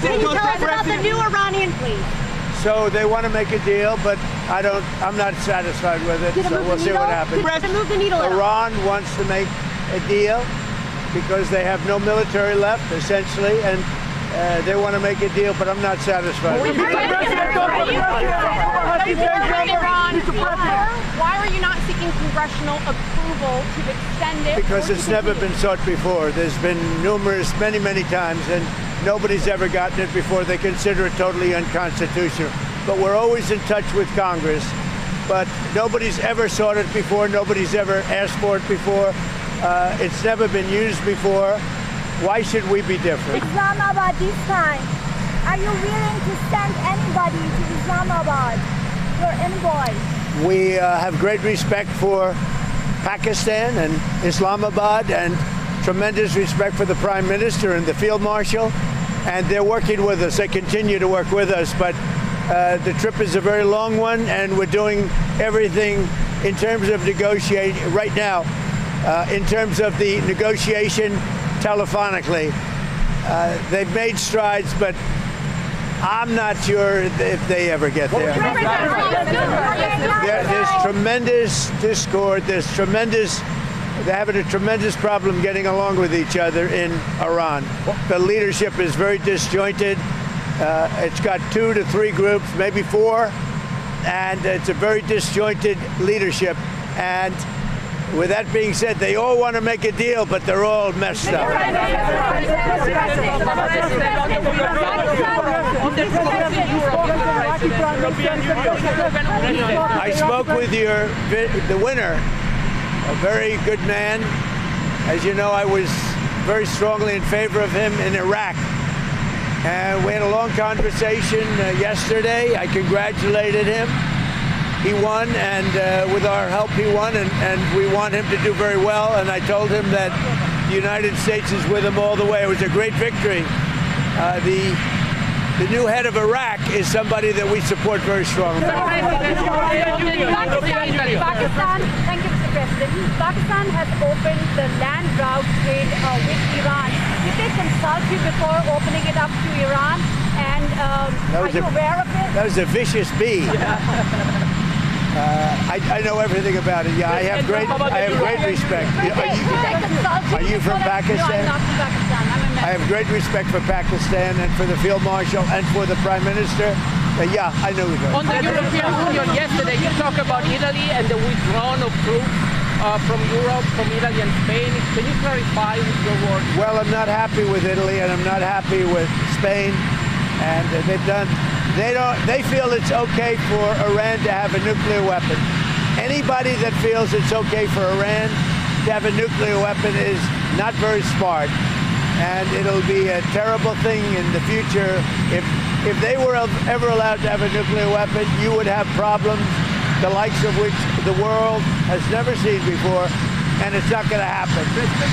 Can you tell us about the new Iranian, please? So they want to make a deal, but I'm not satisfied with it, so we'll see what happens. Move the needle at all. Iran wants to make a deal because they have no military left, essentially, and they want to make a deal, but I'm not satisfied with it. Why are you not seeking congressional approval to extend it? Because it's never been sought before. There's been many times, and nobody's ever gotten it before. They consider it totally unconstitutional. But we're always in touch with Congress. But nobody's ever sought it before. Nobody's ever asked for it before. It's never been used before. Why should we be different? Islamabad this time. Are you willing to send anybody to Islamabad? Your envoy? We have great respect for Pakistan and Islamabad, and tremendous respect for the Prime Minister and the Field Marshal, and they're working with us. They continue to work with us, but the trip is a very long one, and we're doing everything in terms of negotiating right now, in terms of the negotiation telephonically. They've made strides, but I'm not sure if they ever get there. There's tremendous discord. They're having a tremendous problem getting along with each other in Iran. The leadership is very disjointed. It's got 2 to 3 groups, maybe 4, and it's a very disjointed leadership. And with that being said, they all want to make a deal, but they're all messed up. I spoke with the winner, a very good man. As you know, I was very strongly in favor of him in Iraq. And we had a long conversation yesterday. I congratulated him. He won, and with our help, he won, and we want him to do very well. And I told him that the United States is with him all the way. It was a great victory. The new head of Iraq is somebody that we support very strongly. Pakistan, thank you, Mr. President. Pakistan has opened the land route trade with Iran. Did they consult you before opening it up to Iran? And are you aware of it? That was a vicious bee. I know everything about it. Yeah, I have great respect. Are you from Pakistan? No, I'm not from Pakistan. I'm American. I have great respect for Pakistan and for the Field Marshal and for the Prime Minister. Yeah, I know it. On the European Union yesterday, you talked about Italy and the withdrawal of troops from Europe, from Italy and Spain. Can you clarify with your words? Well, I'm not happy with Italy, and I'm not happy with Spain. And they feel it's okay for Iran to have a nuclear weapon. Anybody that feels it's okay for Iran to have a nuclear weapon is not very smart. And it'll be a terrible thing in the future. If they were ever allowed to have a nuclear weapon, you would have problems the likes of which the world has never seen before, and it's not going to happen.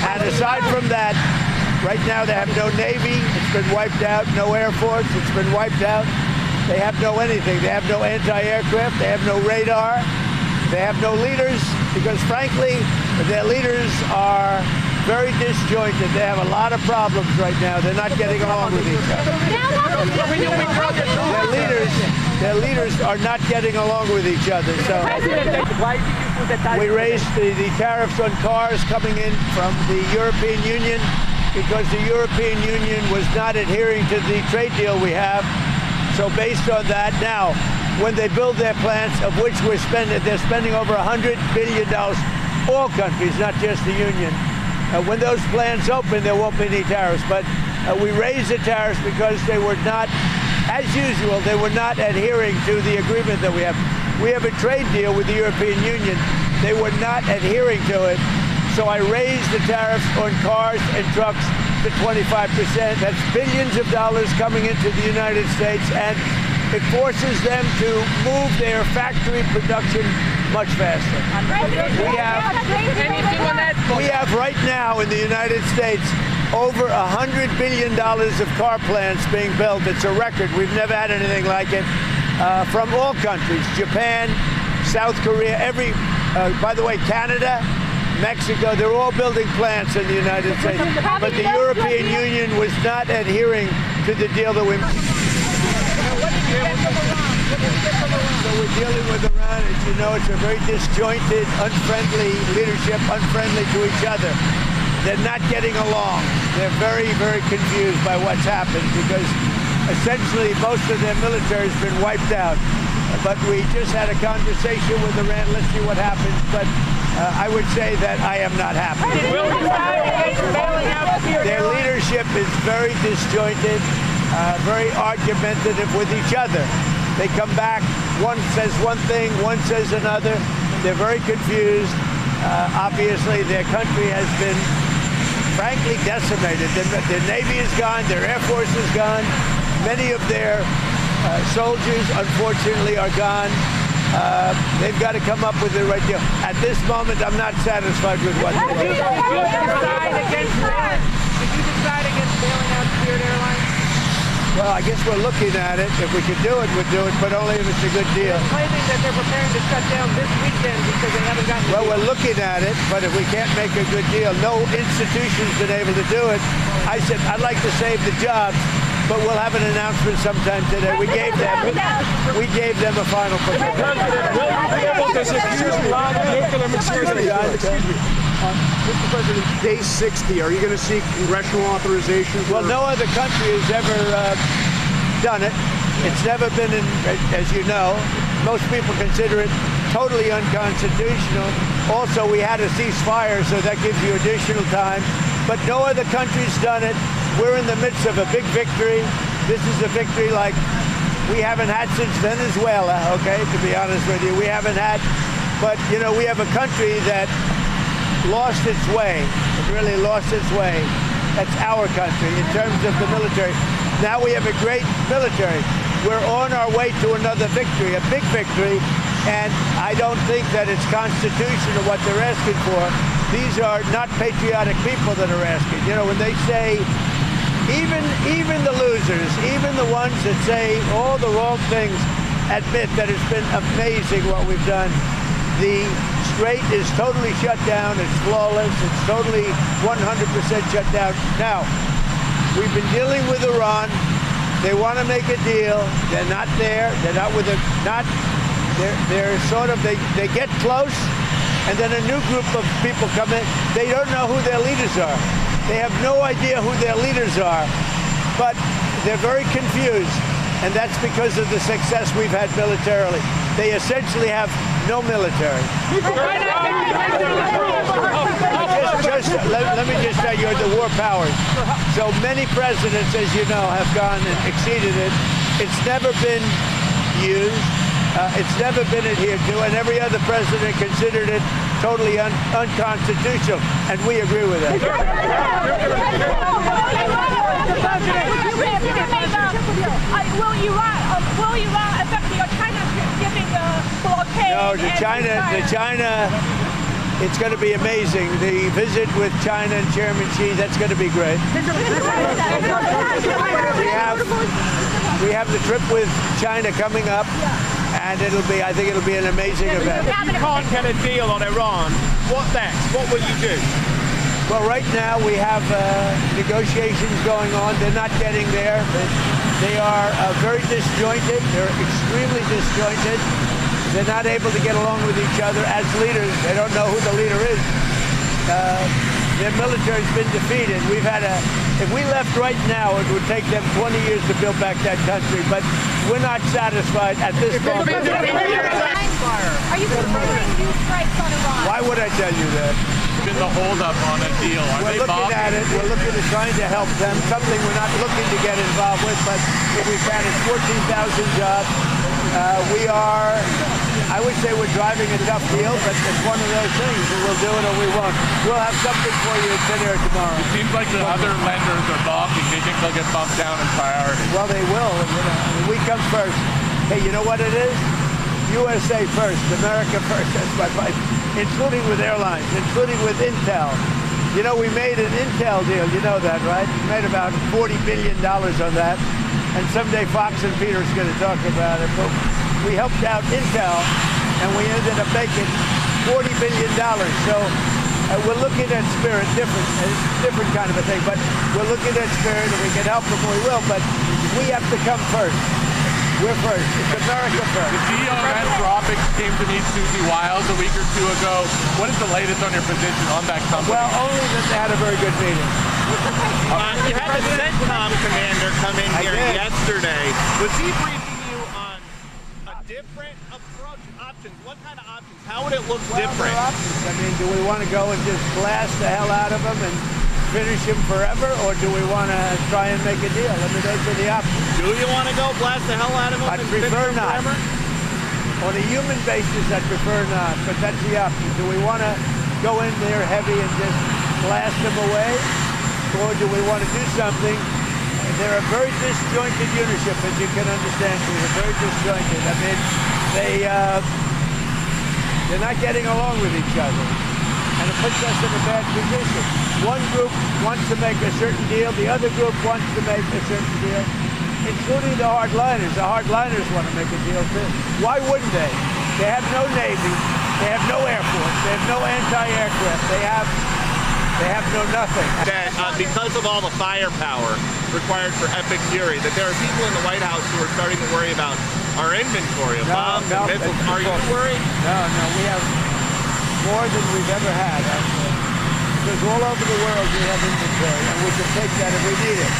And aside from that, right now they have no Navy, it's been wiped out, no Air Force, it's been wiped out. They have no anything. They have no anti-aircraft, they have no radar, they have no leaders, because frankly, their leaders are very disjointed. They have a lot of problems right now. They're not getting along with each other. Their leaders are not getting along with each other. So we raised the tariffs on cars coming in from the European Union because the European Union was not adhering to the trade deal we have. So based on that, now, when they build their plants, of which they're spending over $100 billion, all countries, not just the Union. When those plants open, there won't be any tariffs. But we raised the tariffs because they were not, as usual, they were not adhering to the agreement that we have. We have a trade deal with the European Union. They were not adhering to it. So I raised the tariffs on cars and trucks to 25%. That's billions of dollars coming into the United States, and it forces them to move their factory production much faster. We have right now in the United States over $100 billion of car plants being built. It's a record. We've never had anything like it from all countries, Japan, South Korea, by the way, Canada Mexico. They're all building plants in the United States. But the European Union was not adhering to the deal that we made. So we're dealing with Iran. As you know, it's a very disjointed, unfriendly leadership, unfriendly to each other. They're not getting along. They're very, very confused by what's happened because essentially most of their military has been wiped out. But we just had a conversation with Iran. Let's see what happens. But I would say that I am not happy. Their leadership is very disjointed, very argumentative with each other. They come back, one says one thing, one says another. They're very confused. Obviously, their country has been, frankly, decimated. Their Navy is gone, their Air Force is gone. Many of their soldiers, unfortunately, are gone. They've got to come up with the right deal. At this moment, I'm not satisfied with what they're doing. Did you decide against bailing out Spirit Airlines? Well, I guess we're looking at it. If we can do it, we'll do it, but only if it's a good deal. They're claiming that they're preparing to shut down this weekend because they haven't gotten Well, we're looking at it, but if we can't make a good deal, no institution's been able to do it. I said, I'd like to save the jobs, but we'll have an announcement sometime today. We gave them a final commitment. Mr. President, day 60, are you going to seek congressional authorization? Well, no other country has ever done it. It's never been, as you know, most people consider it totally unconstitutional. Also, we had a ceasefire, so that gives you additional time. But no other country's done it. We're in the midst of a big victory. This is a victory like we haven't had since Venezuela, okay, to be honest with you. We haven't had, but, you know, we have a country that lost its way. It really lost its way. That's our country in terms of the military. Now we have a great military. We're on our way to another victory, a big victory, and I don't think that it's constitutional what they're asking for. These are not patriotic people that are asking. You know, when they say, even the losers, even the ones that say all the wrong things, admit that it's been amazing what we've done. The Strait is totally shut down. It's flawless. It's totally 100% shut down. Now, we've been dealing with Iran. They want to make a deal. They're not there. They're not with a, not, they're sort of, they get close, and then a new group of people come in. They don't know who their leaders are. They have no idea who their leaders are, but they're very confused, and that's because of the success we've had militarily. They essentially have no military. Let me just tell you, the war powers. So many presidents, as you know, have gone and exceeded it. It's never been used. It's never been adhered to, and every other president considered it totally unconstitutional, and we agree with that. Will Iran affect China giving a blockade? No, the China, it's going to be amazing. The visit with China and Chairman Xi, that's going to be great. We have the trip with China coming up, and I think it'll be an amazing event. If you can't get a deal on Iran, what next? What will you do? Well, right now we have negotiations going on. They're not getting there. They are very disjointed. They're extremely disjointed. They're not able to get along with each other as leaders. They don't know who the leader is. Their military's been defeated. If we left right now, it would take them 20 years to build back that country. But we're not satisfied at this moment. Are you considering new strikes on Iran? Why would I tell you that? Been the holdup on a deal. We're looking at it. We're looking at trying to help them. Something we're not looking to get involved with, but if we can, it's 14,000 jobs. We are, I would say we're driving a tough deal, but it's one of those things. We'll do it or we won't. We'll have something for you at dinner tomorrow. It seems like the other lenders are balking. They think they'll get bumped down in priority. Well, they will. You know, we come first. Hey, you know what it is? USA first, America first. That's my fight. Including with airlines, including with Intel. You know, we made an Intel deal. You know that, right? We made about $40 billion on that. And someday Fox and Peter's going to talk about it. But we helped out Intel, and we ended up making $40 billion. So we're looking at spirit, different kind of a thing, but we're looking at spirit and we can help them, we will, but we have to come first. We're first. It's America first. The CEO of Anthropic came to meet Susie Wiles a week or two ago. What is the latest on your position on that company? Well, only that they had a very good meeting. You had the CENTCOM commander come in here yesterday. Was he briefing you on a different approach, options? What kind of options? How would it look different? Options. I mean, do we want to go and just blast the hell out of them and finish him forever, or do we want to try and make a deal? I mean, those are the options. Do you want to go blast the hell out of him? I'd prefer not. Forever? On a human basis, I'd prefer not, but that's the option. Do we want to go in there heavy and just blast them away, or do we want to do something? They're a very disjointed unitship, as you can understand. They're very disjointed. I mean, they're not getting along with each other, and it puts us in a bad position. One group wants to make a certain deal, the other group wants to make a certain deal, including the hardliners. The hardliners want to make a deal too. Why wouldn't they? They have no Navy, they have no Air Force, they have no anti-aircraft, they have no nothing. That because of all the firepower required for epic fury, that there are people in the White House who are starting to worry about our inventory of bombs and missiles. Are you worried? No, we have more than we've ever had, actually. Because all over the world we have inventory, and we can take that if we need it.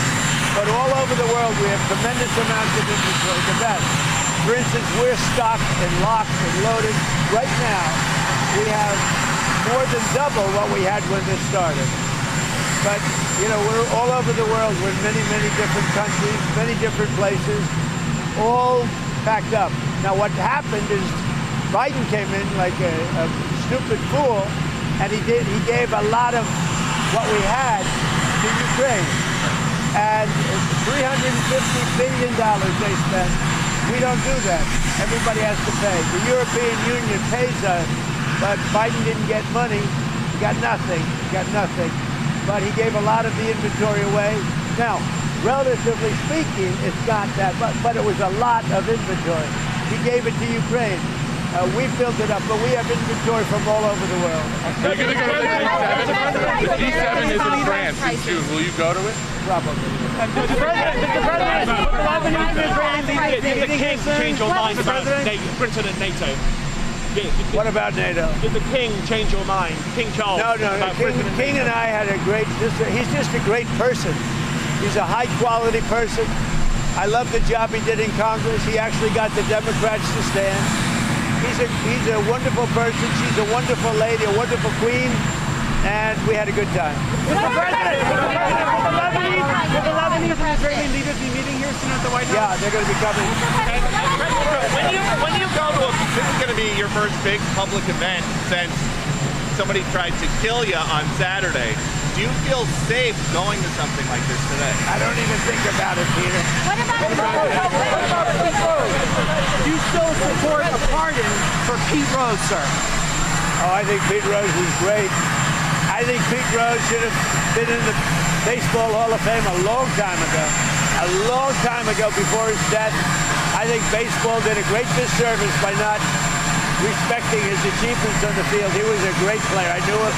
But all over the world we have tremendous amounts of inventory, the best. For instance, we're stocked and locked and loaded. Right now, we have more than double what we had when this started. But, you know, we're all over the world. We're in many, many different countries, many different places, all packed up. Now, what happened is Biden came in like a stupid fool, and he gave a lot of what we had to Ukraine. And $350 billion they spent. We don't do that. Everybody has to pay. The European Union pays us, but Biden didn't get money. He got nothing. But he gave a lot of the inventory away. Now, relatively speaking, it's not that, but it was a lot of inventory. He gave it to Ukraine. We built it up, but we have inventory from all over the world. Are you going to go to the G7? The G7 is in France in June. Will you go to it? Probably. Did the king change your mind about Britain and NATO? What about NATO? Did the king change your mind? King Charles? No. The king and I had a great, he's just a great person. He's a high quality person. I love the job he did in Congress. He actually got the Democrats to stand. He's a wonderful person. She's a wonderful lady, a wonderful queen, and we had a good time. Mr. President, will the Lebanese and Israeli leaders be meeting here soon at the White House? Yeah, they're going to be coming. When you go to this is going to be your first big public event since somebody tried to kill you on Saturday. Do you feel safe going to something like this today? I don't even think about it, Peter. What about Pete Rose? Do you still support a pardon for Pete Rose, sir? Oh, I think Pete Rose is great. I think Pete Rose should have been in the Baseball Hall of Fame a long time ago. A long time ago before his death. I think baseball did a great disservice by not respecting his achievements on the field. He was a great player. I knew him.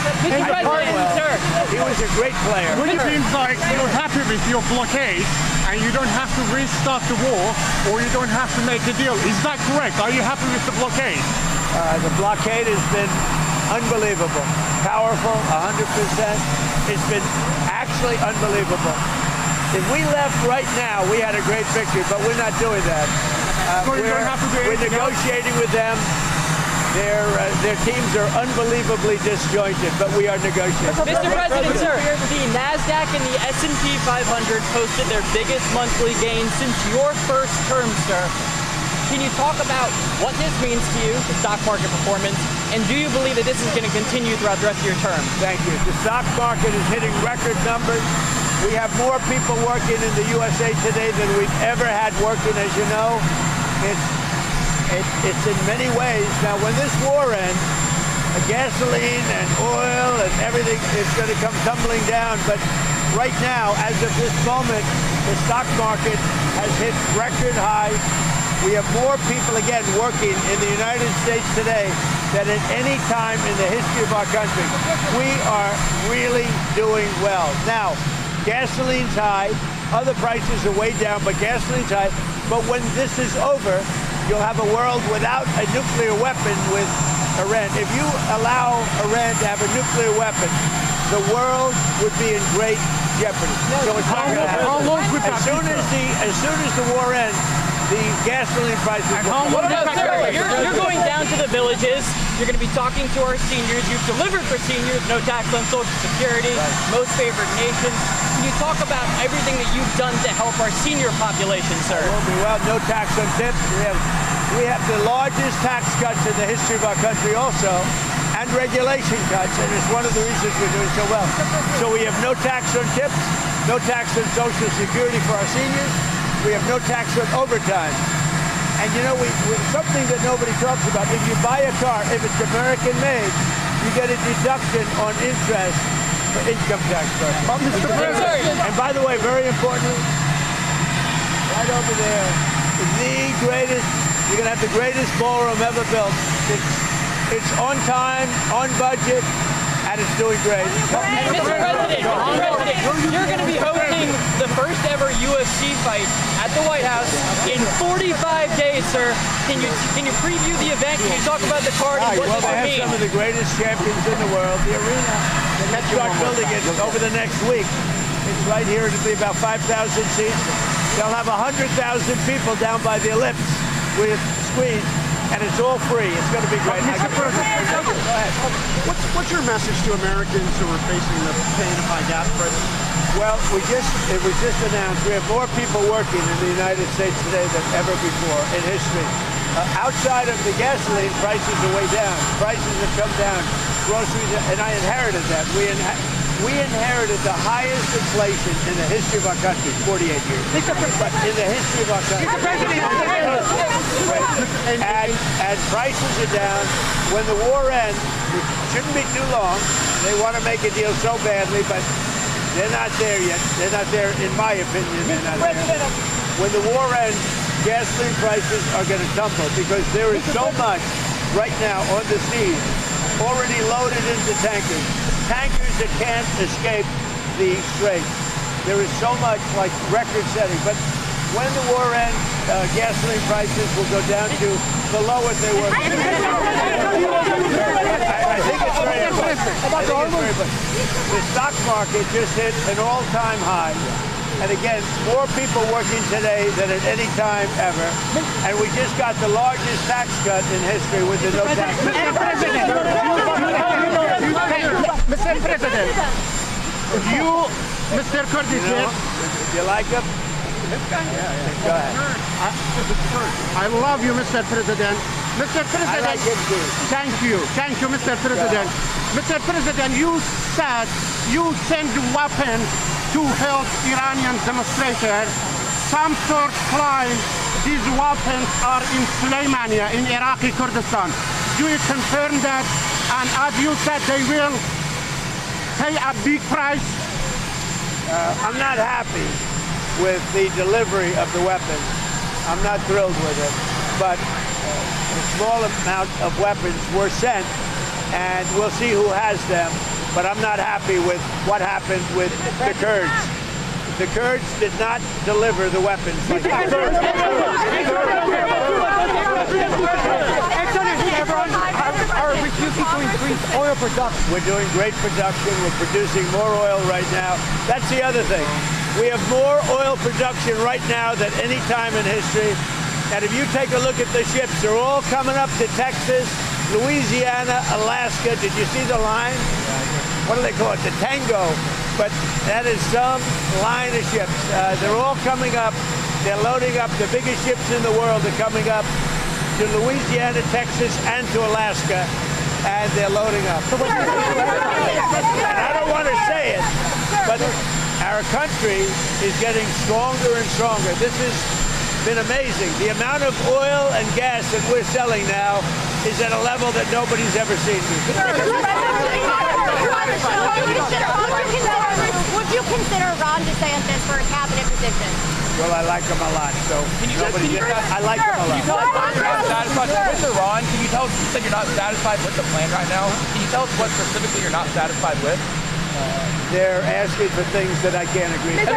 He was a great player. It seems like you're happy with your blockade and you don't have to restart the war or you don't have to make a deal. Is that correct? Are you happy with the blockade? The blockade has been unbelievable. Powerful, 100%. It's been actually unbelievable. If we left right now, we had a great victory, but we're not doing that. We're negotiating with them. Their teams are unbelievably disjointed, but we are negotiating. Mr. President, sir, the NASDAQ and the S&P 500 posted their biggest monthly gain since your first term, sir. Can you talk about what this means to you, the stock market performance, and do you believe that this is going to continue throughout the rest of your term? Thank you. The stock market is hitting record numbers. We have more people working in the USA today than we've ever had working, as you know. It's in many ways. Now, when this war ends, gasoline and oil and everything is going to come tumbling down. But right now, as of this moment, the stock market has hit record highs. We have more people, again, working in the United States today that at any time in the history of our country, we are really doing well. Now, gasoline's high, other prices are way down, but gasoline's high. But when this is over, you'll have a world without a nuclear weapon with Iran. If you allow Iran to have a nuclear weapon, the world would be in great jeopardy. So it's not going to happen. As soon as the war ends, the gasoline prices will come down. Sir, you're going down to the villages. You're going to be talking to our seniors. You've delivered for seniors, no tax on Social Security, most favored nation. Can you talk about everything that you've done to help our senior population, sir? Well, no tax on tips. We have the largest tax cuts in the history of our country also, and regulation cuts, and it's one of the reasons we're doing so well. So we have no tax on tips, no tax on Social Security for our seniors. We have no tax on overtime. And you know, something that nobody talks about, if you buy a car, if it's American made, you get a deduction on interest for income tax purposes. And by the way, very importantly, right over there is the greatest, you're going to have the greatest ballroom ever built. It's on time, on budget, and it's doing great. Mr. President, you're going to be hosting the first ever UFC fight at the White House in 45 days, sir. Can you preview the event? Can you talk about the card and what this will mean? They have some of the greatest champions in the world. The arena, let's start building it over the next week. It's right here. It'll be about 5,000 seats. They'll have 100,000 people down by the ellipse with screens. And it's all free. It's going to be great. Mr. President, go ahead. What's your message to Americans who are facing the pain of high gas prices? Well, it was just announced we have more people working in the United States today than ever before in history. Outside of the gasoline, prices are way down. Prices have come down. Groceries, and I inherited that. We inherited the highest inflation in the history of our country, 48 years. But in the history of our country. And prices are down. When the war ends, which shouldn't be too long, they want to make a deal so badly, but they're not there yet. They're not there, in my opinion, they're not there. When the war ends, gasoline prices are going to tumble because there is so much right now on the seas already loaded into tankers. Tankers that can't escape the Strait. There is so much, like record-setting. But when the war ends, gasoline prices will go down to below what they were. I think it's very important. The stock market just hit an all-time high. And again, more people working today than at any time ever. And we just got the largest tax cut in history with the no tax. Mr. President, Mr. Kurdish, you like him? Yeah. Go ahead. I love you, Mr. President. Mr. President, I like him too. Thank you, Mr. President. Mr. President, you said you sent weapons to help Iranian demonstrators. Some sources claim these weapons are in Suleimania, in Iraqi Kurdistan. Do you confirm that? And as you said, they will pay a big price? I'm not happy with the delivery of the weapons. I'm not thrilled with it. But a small amount of weapons were sent, and we'll see who has them. But I'm not happy with what happened with the Kurds. The Kurds did not deliver the weapons. Are refusing to increase oil production? We're doing great production. We're producing more oil right now. That's the other thing. We have more oil production right now than any time in history. And if you take a look at the ships, they're all coming up to Texas, Louisiana, Alaska. Did you see the line? What do they call it? The Tango. But that is some line of ships. They're all coming up. They're loading up. The biggest ships in the world are coming up to Louisiana, Texas, and to Alaska. And they're loading up. And I don't want to say it, but our country is getting stronger and stronger. This has been amazing. The amount of oil and gas that we're selling now is at a level that nobody's ever seen before. Would you consider Ron DeSantis for a cabinet position? Well, I like them a lot, so I like them a lot. Can you tell us why you're not satisfied with Iran? Can you tell us, you said you're not satisfied with the plan right now? Can you tell us what specifically you're not satisfied with? They're asking for things that I can't agree to.